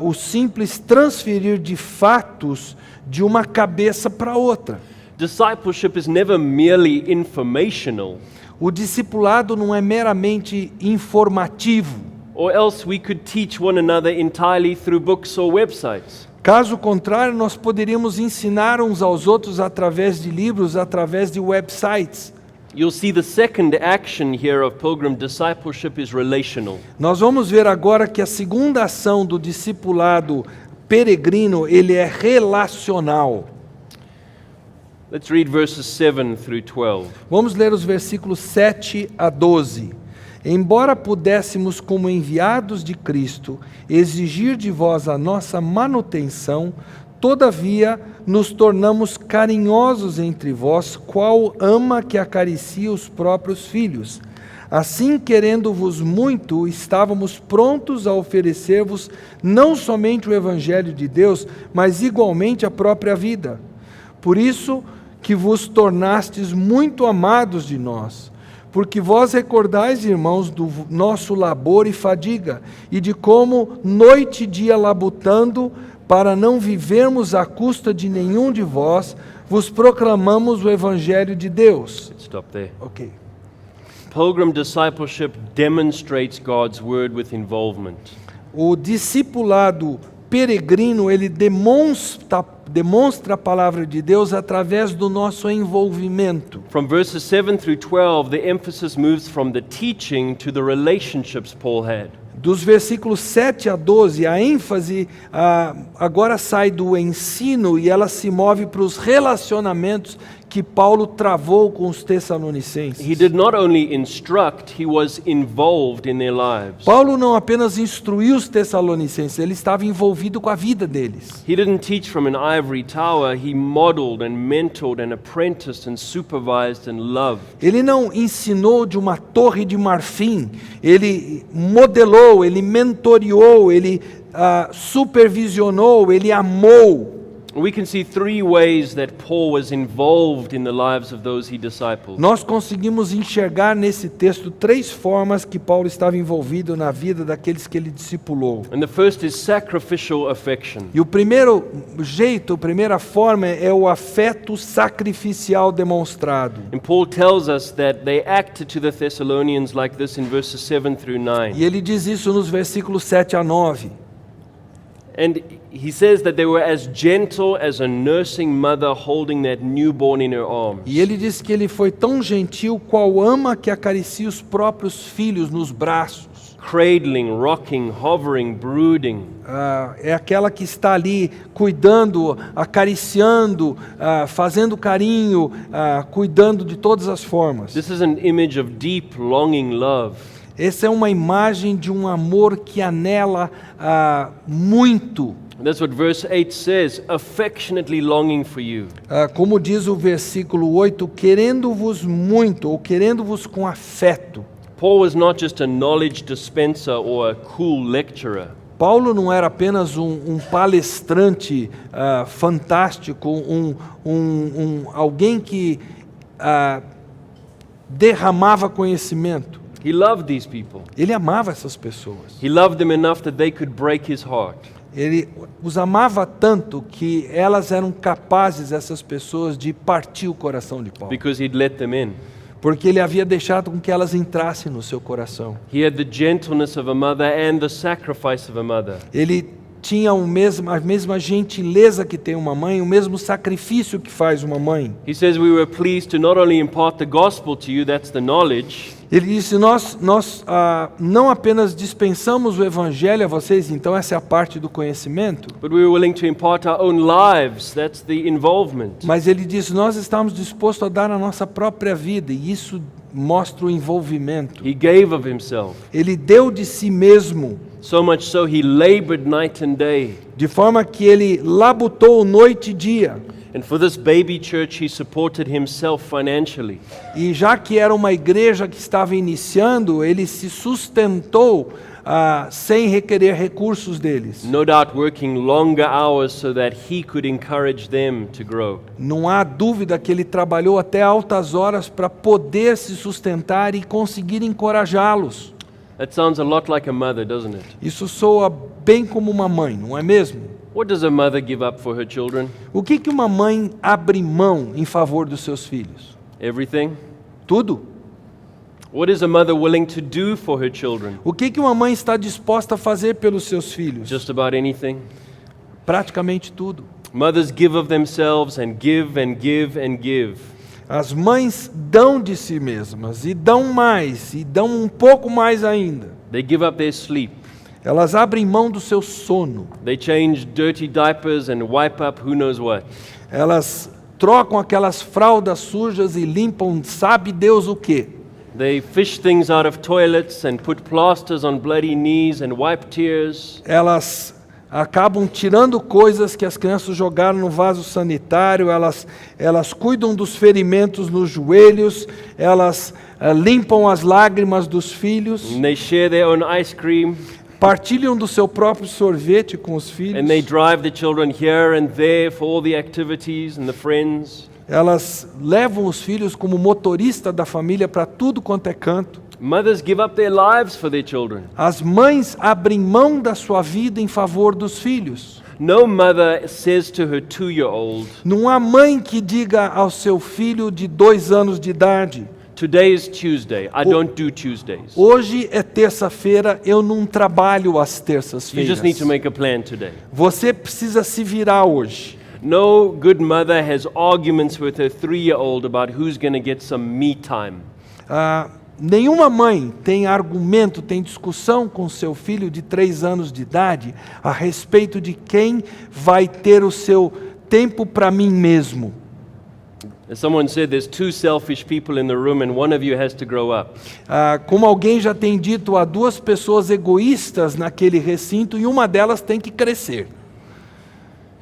o simples transferir de fatos de uma cabeça para outra. Discipleship is never merely informational, O discipulado não é meramente informativo. or else we could teach one another entirely through books or websites. Caso contrário, nós poderíamos ensinar uns aos outros através de livros, através de websites. You'll see the second action here of pilgrim discipleship is relational. Nós vamos ver agora que a segunda ação do discipulado peregrino, ele é relacional. Let's read verses 7 through 12. Vamos ler os versículos 7 a 12. Embora pudéssemos, como enviados de Cristo, exigir de vós a nossa manutenção, todavia nos tornamos carinhosos entre vós, qual ama que acaricia os próprios filhos. Assim, querendo-vos muito, estávamos prontos a oferecer-vos não somente o Evangelho de Deus, mas igualmente a própria vida. Por isso que vos tornastes muito amados de nós, porque vós recordais, irmãos, do nosso labor e fadiga, e de como noite e dia labutando, para não vivermos à custa de nenhum de vós, vos proclamamos o Evangelho de Deus. Let's stop there. Ok. Pilgrim discipleship demonstrates God's word with involvement. O discipulado peregrino, ele demonstra a palavra de Deus através do nosso envolvimento. From verses 7 through 12, the emphasis moves from the teaching to the relationships Paul had. Dos versículos 7 a 12, a ênfase agora sai do ensino e ela se move para os relacionamentos que Paulo travou com os He Tessalonicenses. did not only instruct, he was involved in their lives. Paulo não apenas instruiu os Tessalonicenses, ele estava envolvido com a vida deles. He didn't teach from an ivory tower, he modeled and mentored and apprenticed and supervised and loved. Ele não ensinou de uma torre de marfim, ele modelou, ele mentoreou, ele supervisionou, ele amou. We can see three ways that Paul was involved in the lives of those he discipled. Nós conseguimos enxergar nesse texto 3 formas que Paulo estava envolvido na vida daqueles que ele discipulou. And the first is sacrificial affection. E o primeiro jeito, a primeira forma é o afeto sacrificial demonstrado. And Paul tells us that they acted to the Thessalonians like this in verses 7 through 9. E ele diz isso nos versículos 7 a 9. And he says that they were as gentle as a nursing mother holding that newborn in her arms. E ele diz que ele foi tão gentil qual ama que acaricia os próprios filhos nos braços. Cradling, rocking, hovering, brooding. É aquela que está ali cuidando, acariciando, fazendo carinho, cuidando de todas as formas. This is an image of deep, longing love. Essa é uma imagem de um amor que anela muito. That's what verse 8 says, affectionately longing for you. Como diz o versículo 8, querendo-vos muito, ou querendo-vos com afeto. Paul was not just a knowledge dispenser or a cool lecturer. Paulo não era apenas um palestrante fantástico, alguém que derramava conhecimento. He loved these people. Ele amava essas pessoas. He loved them enough that they could break his heart. Ele os amava tanto que elas eram capazes, essas pessoas, de partir o coração de Paulo. Because he'd let them in. Porque ele havia deixado com que elas entrassem no seu coração. He had the gentleness of a mother and the sacrifice of a mother. Ele tinha a mesma gentileza que tem uma mãe, o mesmo sacrifício que faz uma mãe. He says we were pleased to not only impart the gospel to you, that's the knowledge, Ele disse, nós não apenas dispensamos o evangelho a vocês, então essa é a parte do conhecimento, but we were willing to impart our own lives, that's the involvement. mas ele disse, nós estamos dispostos a dar a nossa própria vida, e isso mostra o envolvimento. He gave of himself, Ele deu de si mesmo, so much so he labored night and day. de forma que ele labutou noite e dia. And for this baby church, he supported himself financially. E já que era uma igreja que estava iniciando, ele se sustentou sem requerer recursos deles. No doubt working longer hours so that he could encourage them to grow. Não há dúvida que ele trabalhou até altas horas para poder se sustentar e conseguir encorajá-los. That sounds a lot like a mother, doesn't it? Isso soa bem como uma mãe, não é mesmo? What does a mother give up for her children? O que uma mãe abre mão em favor dos seus filhos? Everything. Tudo. What is a mother willing to do for her children? O que uma mãe está disposta a fazer pelos seus filhos? Just about anything. Praticamente tudo. Mothers give of themselves and give and give and give. As mães dão de si mesmas, e dão mais, e dão um pouco mais ainda. They give up their sleep. Elas abrem mão do seu sono. They change dirty diapers and wipe up who knows what. Elas trocam aquelas fraldas sujas e limpam sabe Deus o quê. They fish things out of toilets and put plasters on bloody knees and wipe tears. Elas acabam tirando coisas que as crianças jogaram no vaso sanitário, elas cuidam dos ferimentos nos joelhos, elas limpam as lágrimas dos filhos, And they share their own ice cream. partilham do seu próprio sorvete com os filhos. And they drive the children here and there for all the activities and the friends. Elas levam os filhos como motorista da família para tudo quanto é canto. Mothers give up their lives for their children. As mães abrem mão da sua vida em favor dos filhos. No mother says to her 2-year-old, Não há mãe que diga ao seu filho de 2 anos de idade, today is Tuesday, I don't do Tuesdays. hoje é terça-feira, eu não trabalho às You terças-feiras. just need to make a plan today. Você precisa se virar hoje. No good mother has arguments with her 3-year-old about who's going to get some me time. Nenhuma mãe tem argumento, tem discussão com seu filho de 3 anos de idade a respeito de quem vai ter o seu tempo para mim mesmo. As someone said, there's two selfish people in the room and one of you has to grow up. Como alguém já tem dito, há duas pessoas egoístas naquele recinto e uma delas tem que crescer.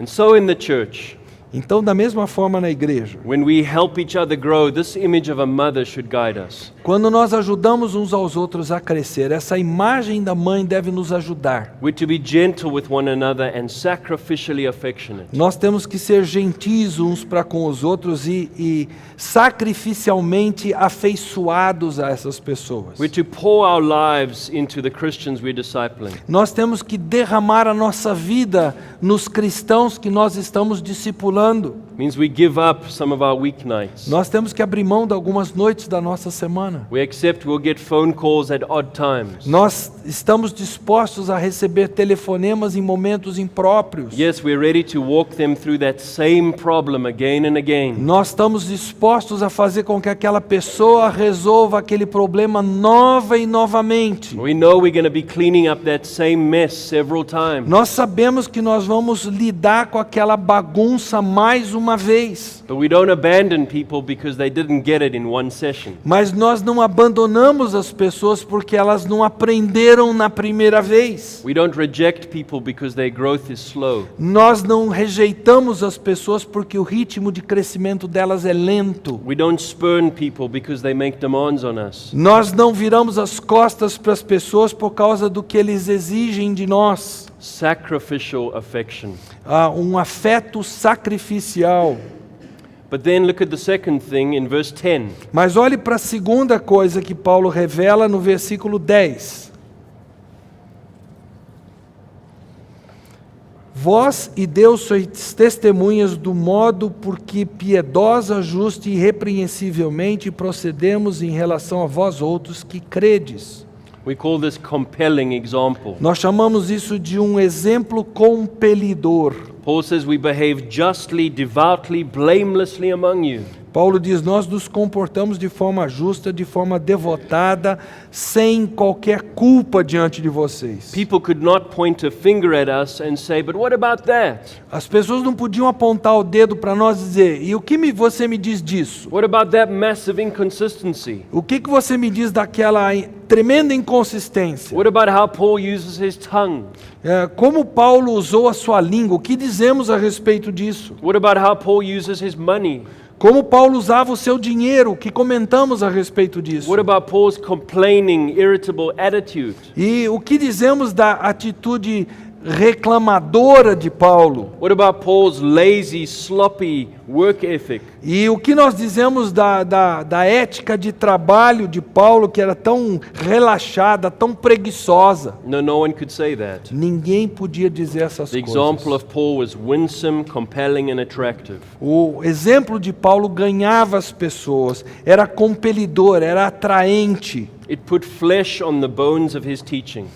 And so in the church, Então, da mesma forma na igreja, when we help each other grow, this image of a mother should guide us. quando nós ajudamos uns aos outros a crescer, essa imagem da mãe deve nos ajudar. We're to be gentle with one another and sacrificially affectionate. Nós temos que ser gentis uns para com os outros e sacrificialmente afeiçoados a essas pessoas. We're to pour our lives into the Christians we're discipling. Nós temos que derramar a nossa vida nos cristãos que nós estamos discipulando. It means we give up some of our weeknights. Nós temos que abrir mão de algumas noites da nossa semana. We accept we'll get phone calls at odd times. Nós estamos dispostos a receber telefonemas em momentos impróprios. Yes, we're ready to walk them through that same problem again and again. Nós estamos dispostos a fazer com que aquela pessoa resolva aquele problema nova e novamente. We know we're going to be cleaning up that same mess several times. Nós sabemos que nós vamos lidar com aquela bagunça mais uma vez. But we don't abandon people because they didn't get it in one session. Mas nós não abandonamos as pessoas porque elas não aprenderam na primeira vez. We don't reject people because their growth is slow. Nós não rejeitamos as pessoas porque o ritmo de crescimento delas é lento. We don't spurn people because they make demands on us. Nós não viramos as costas para as pessoas por causa do que eles exigem de nós. Sacrificial affection. Um afeto sacrificial. But then look at the second thing in verse 10. Mas olhe para a segunda coisa que Paulo revela no versículo 10. Vós e Deus sois testemunhas do modo por que piedosa, justa e irrepreensivelmente procedemos em relação a vós outros que credes. We call this compelling example. Nós chamamos isso de um exemplo compelidor. Paul says we behave justly, devoutly, blamelessly among you. Paulo diz, nós nos comportamos de forma justa, de forma devotada, sem qualquer culpa diante de vocês. People could not point a finger at us and say, but what about that? As pessoas não podiam apontar o dedo para nós e dizer, e o que você me diz disso? What about that massive inconsistency? O que você me diz daquela tremenda inconsistência? What about how Paul uses his tongue? Como Paulo usou a sua língua? O que dizemos a respeito disso? What about how Paul uses his money? Como Paulo usava o seu dinheiro? O que comentamos a respeito disso? What about Paul's complaining, irritable attitude? E o que dizemos da atitude reclamadora de Paulo? What about Paul's lazy, sloppy work ethic? E o que nós dizemos da ética de trabalho de Paulo, que era tão relaxada, tão preguiçosa? No one could say that. Ninguém podia dizer essas The coisas. example of Paul was winsome, compelling, and attractive. O exemplo de Paulo ganhava as pessoas, era compelidor, era atraente. It put flesh on the bones of his teaching.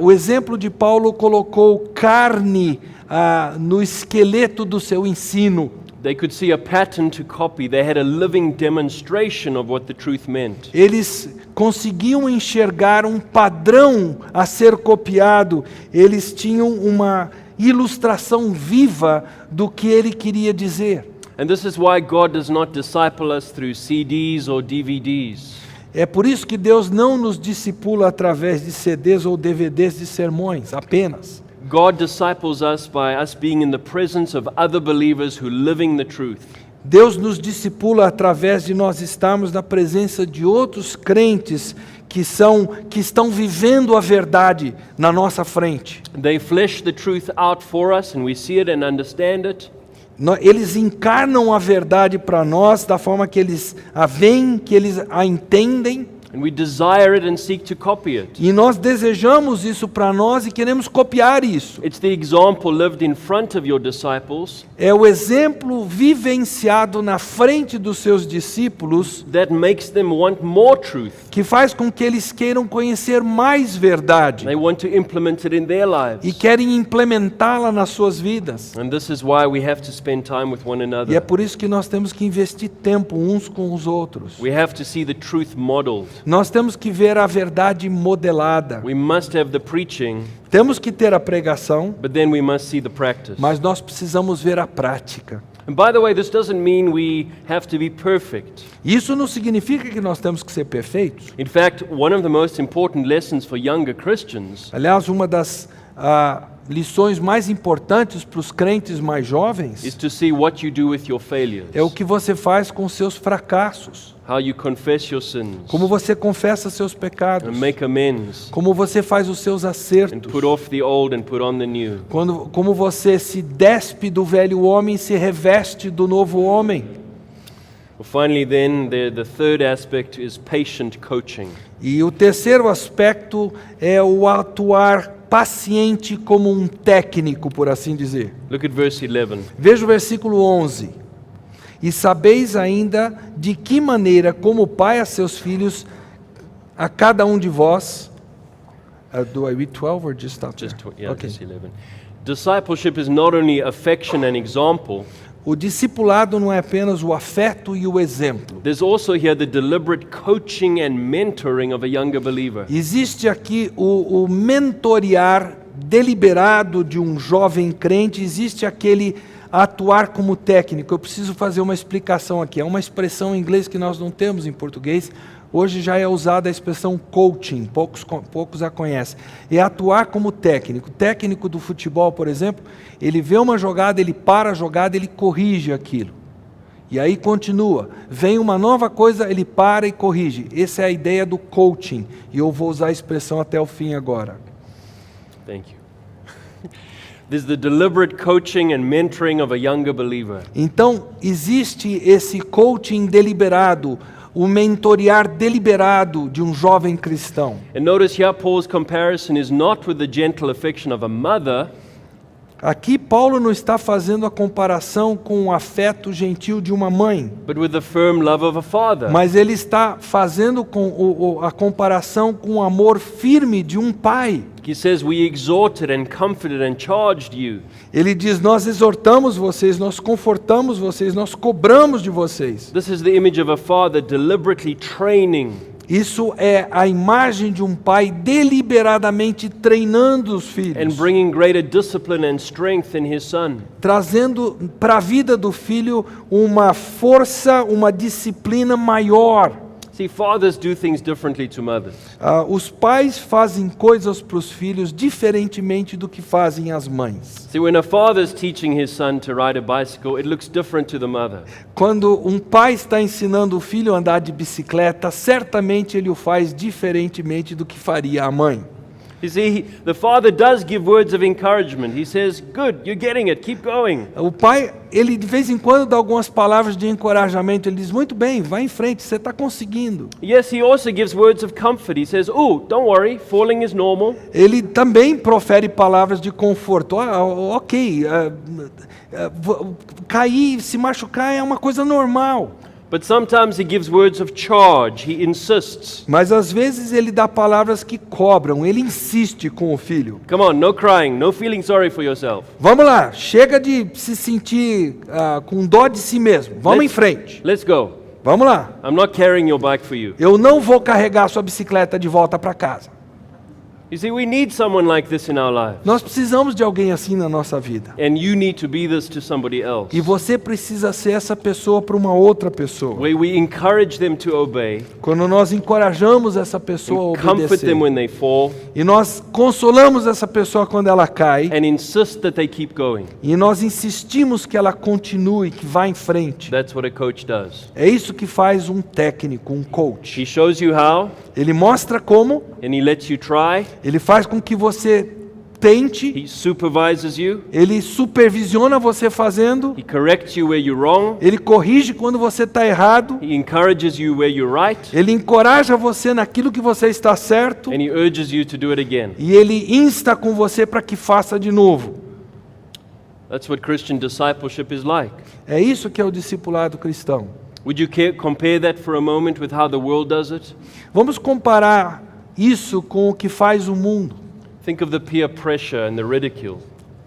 O exemplo de Paulo colocou carne no esqueleto do seu ensino. They could see a pattern to copy. They had a living demonstration of what the truth meant. Eles conseguiam enxergar um padrão a ser copiado. Eles tinham uma ilustração viva do que ele queria dizer. And this is why God does not disciple us through CDs or DVDs. É por isso que Deus não nos discipula através de CDs ou DVDs de sermões, apenas. God disciples us by us being in the presence of other believers who are living the truth. Deus nos discipula através de nós estarmos na presença de outros crentes que estão vivendo a verdade na nossa frente. They flesh the truth out for us and we see it and understand it. Eles encarnam a verdade para nós da forma que eles a veem, que eles a entendem. And we desire it and seek to copy it. E nós desejamos isso para nós e queremos copiar isso. It's the example lived in front of your disciples É o exemplo vivenciado na frente dos seus discípulos that makes them want more truth. que faz com que eles queiram conhecer mais verdade They want to implement it in their e lives. querem implementá-la nas suas vidas. And this is why we have to spend time with one E é another. por isso que nós temos que investir tempo uns com os outros. We have to see the truth modeled. Nós temos que ver a verdade modelada. We must have the preaching, Temos que ter a pregação, but then we must see the practice. mas nós precisamos ver a prática. And by the way, this doesn't mean we have to be perfect. Isso não significa que nós temos que ser perfeitos. In fact, one of the most important lessons for younger Christians Aliás, uma das lições mais importantes para os crentes mais jovens is to see what you do with your failures, é o que você faz com seus fracassos, how you confess your sins, como você confessa seus pecados, and make amends, como você faz os seus and acertos, put off the old and put on the new. como você se despe do velho homem e se reveste do novo homem. Well, finally, then, the third aspect is patient coaching. E o terceiro aspecto é o atuar paciente como um técnico, por assim dizer. Look at verse 11. Veja o versículo 11. E sabeis ainda de que maneira, como pai a seus filhos, a cada um de vós... do I read 12 or just stop Just, there? yeah, Okay. just 11. Discipleship is not only affection and example, O discipulado não é apenas o afeto e o exemplo. there's also here the deliberate coaching and mentoring of a younger believer. Existe aqui o mentorear deliberado de um jovem crente, existe aquele atuar como técnico. Eu preciso fazer uma explicação aqui. É uma expressão em inglês que nós não temos em português. Hoje já é usada a expressão coaching, poucos a conhecem. É atuar como técnico. Técnico do futebol, por exemplo, ele vê uma jogada, ele para a jogada, ele corrige aquilo. E aí continua. Vem uma nova coisa, ele para e corrige. Essa é a ideia do coaching. E eu vou usar a expressão até o fim agora. Thank you. There's the deliberate coaching and mentoring of a younger believer. Então, existe esse coaching deliberado, o mentorear deliberado de um jovem cristão. And notice here Paul's comparison is not with the gentle affection of a mother, Aqui Paulo não está fazendo a comparação com o afeto gentil de uma mãe, but with the firm love of a father. mas ele está fazendo a comparação com o amor firme de um pai. He says, we exhorted and comforted and charged you. Ele diz: nós exortamos vocês, nós confortamos vocês, nós cobramos de vocês. This is the image of a father deliberately training. Isso é a imagem de um pai deliberadamente treinando os and filhos, bringing greater discipline and strength in his son. trazendo para a vida do filho uma força, uma disciplina maior. See, fathers do things differently to mothers. Os pais fazem coisas para os filhos diferentemente do que fazem as mães. See, when a father's teaching his son to ride a bicycle, it looks different to the mother. Quando um pai está ensinando o filho a andar de bicicleta, certamente ele o faz diferentemente do que faria a mãe. You see, the father does give words of encouragement. He says, good, you're getting it, keep going. O pai, ele de vez em quando dá algumas palavras de encorajamento. Ele diz: muito bem, vai em frente, você está conseguindo. Yes, he also gives words of comfort. He says, oh, don't worry, falling is normal. Ele também profere palavras de conforto. Cair, se machucar é uma coisa normal. But sometimes he gives words of charge. He insists. Mas às vezes ele dá palavras que cobram, ele insiste com o filho. Come on, no crying, no feeling sorry for yourself. Vamos lá, chega de se sentir com dó de si mesmo. Vamos em frente. Let's go. Vamos lá. I'm not carrying your bike for you. Eu não vou carregar sua bicicleta de volta para casa. You see, we need someone like this in our lives. Nós precisamos de alguém assim na nossa vida. And you need to be this to somebody else. E você precisa ser essa pessoa para uma outra pessoa. Where we encourage them to obey, Quando nós encorajamos essa pessoa a comfort obedecer, them when they fall, e nós consolamos essa pessoa quando ela cai, and insist that they keep going. e nós insistimos que ela continue, que vá em frente. That's what a coach does. É isso que faz um técnico, um coach. He shows you how, Ele mostra como, and he lets you try. ele faz com que você tente, He supervises you. ele supervisiona você fazendo, He corrects you where you're wrong. ele corrige quando você está errado, He encourages you where you're right. ele encoraja você naquilo que você está certo, And he urges you to do it again. e ele insta com você para que faça de novo. That's what Christian discipleship is like. É isso que é o discipulado cristão. Would you compare that for a moment with how the world does it? Vamos comparar isso com o que faz o mundo. Think of the peer pressure and the ridicule.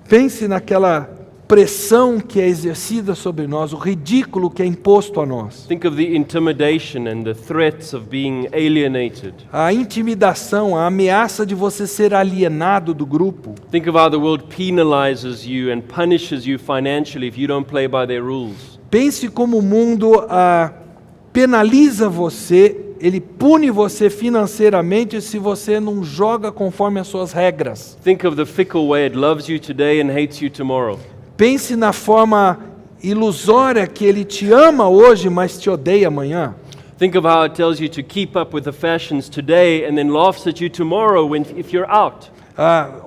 Pense naquela pressão que é exercida sobre nós, o ridículo que é imposto a nós. Think of the intimidation and the threats of being alienated. A intimidação, a ameaça de você ser alienado do grupo. Think of how the world penalizes you and punishes you financially if you don't play by their rules. Pense como o mundo penaliza você, ele pune você financeiramente se você não joga conforme as suas regras. Think of the fickle way it loves you today and hates you tomorrow. Pense na forma ilusória que ele te ama hoje, mas te odeia amanhã. Think of how it tells you to keep up with the fashions today and then laughs at you tomorrow if you're out.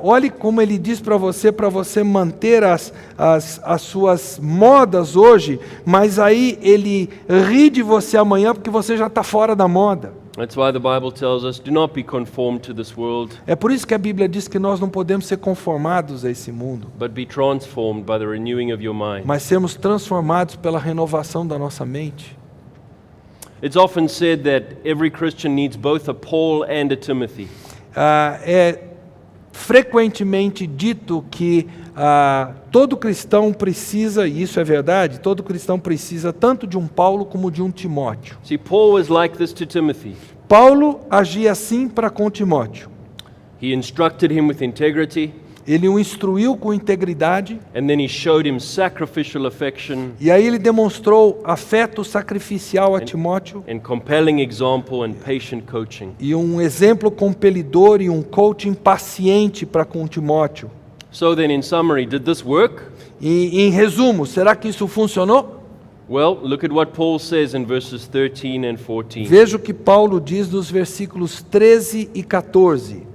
Olhe como ele diz para você manter as suas modas hoje, mas aí ele ri de você amanhã porque você já está fora da moda. That's why the Bible tells us, do not be conformed to this world, É por isso que a Bíblia diz que nós não podemos ser conformados a esse mundo, but be transformed by the renewing of your mind. mas sermos transformados pela renovação da nossa mente. It's often said that every Christian needs both a Paul and a Timothy. É frequentemente dito que todo cristão precisa, e isso é verdade, todo cristão precisa tanto de um Paulo como de um Timóteo. See, Paul was like this to Timothy. Paulo agia assim para com Timóteo. He instructed him with integrity, Ele o instruiu com integridade, and then he showed him sacrificial affection e aí ele demonstrou afeto sacrificial a Timóteo and compelling example and patient coaching. e um exemplo compelidor e um coaching paciente para com Timóteo. So then, in summary, did this work? E em resumo, será que isso funcionou? Well, look at what Paul says in verses 13 and 14. Veja o que Paulo diz nos versículos 13 e 14.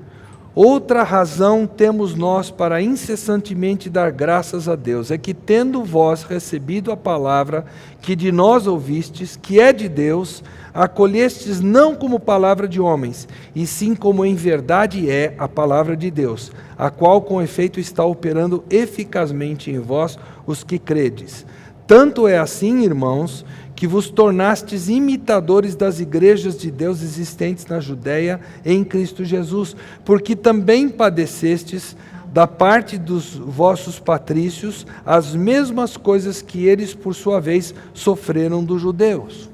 Outra razão temos nós para incessantemente dar graças a Deus, é que tendo vós recebido a palavra que de nós ouvistes, que é de Deus, acolhestes não como palavra de homens, e sim como em verdade é a palavra de Deus, a qual com efeito está operando eficazmente em vós os que credes. Tanto é assim, irmãos, que vos tornastes imitadores das igrejas de Deus existentes na Judéia em Cristo Jesus, porque também padecestes da parte dos vossos patrícios as mesmas coisas que eles, por sua vez, sofreram dos judeus.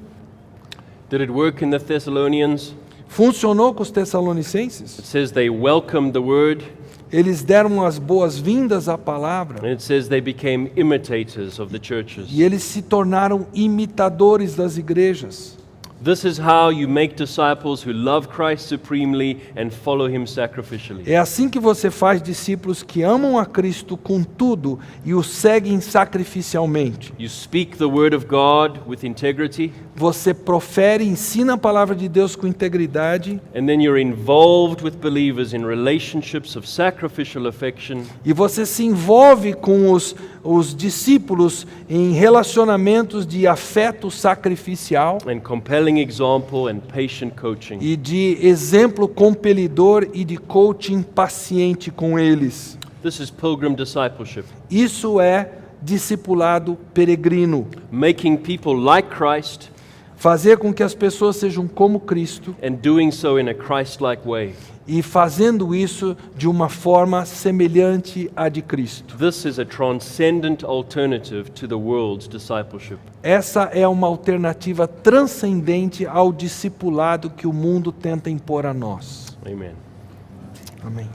Did it work in the Thessalonians? Funcionou com os Tessalonicenses? It says they welcomed the word, Eles deram as boas-vindas à palavra and it says they became imitators of the churches. e eles se tornaram imitadores das igrejas. This is how you make disciples who love Christ supremely and follow him sacrificially. É assim que você faz discípulos que amam a Cristo com tudo e o seguem sacrificialmente. You speak the word of God with integrity, Você profere e ensina a palavra de Deus com integridade and then you're involved with believers in relationships of sacrificial affection, e você se envolve com os discípulos em relacionamentos de afeto sacrificial and compelling example and patient coaching. e de exemplo compelidor e de coaching paciente com eles. This is pilgrim discipleship, Isso é discipulado peregrino. making people like Christ Fazer com que as pessoas sejam como Cristo and doing so in a Christ-like way. e fazendo isso de uma forma semelhante à de Cristo. This is a transcendent alternative to the world's discipleship. Essa é uma alternativa transcendente ao discipulado que o mundo tenta impor a nós. Amen. Amém.